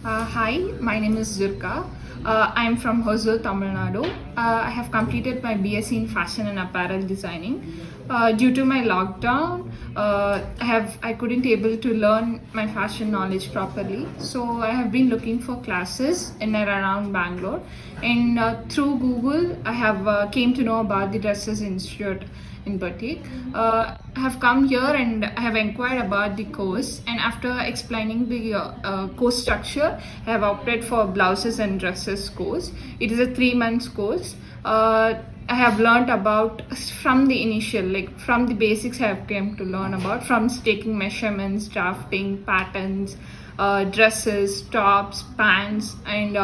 Hi, my name is Zurka. I'm from Hosur, Tamil Nadu. I have completed my BSc in Fashion and Apparel Designing. Due to my lockdown, I couldn't able to learn my fashion knowledge properly. So I have been looking for classes in and around Bangalore. And through Google, I have came to know about the Dresses Institute in boutique. I have come here and I have inquired about the course, and after explaining the course structure, I have opted for Blouses and Dresses course. It is a 3 months course. I have learned about from the initial, like from the basics I have came to learn about, from taking measurements, drafting, patterns, dresses, tops, pants, and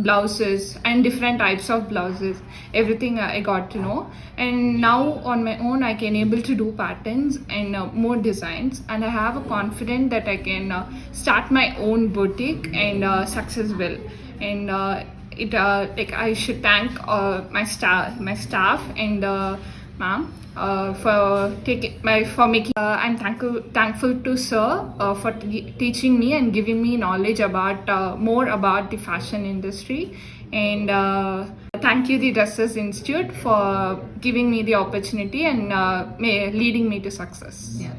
blouses, and different types of blouses. Everything I got to know, and now on my own I can able to do patterns and more designs, and I have a confidence that I can start my own boutique and success well. And like I should thank my staff and ma'am for making. I'm thankful to sir for teaching me and giving me knowledge about more about the fashion industry, and thank you the Dresses Institute for giving me the opportunity and leading me to success. Yeah.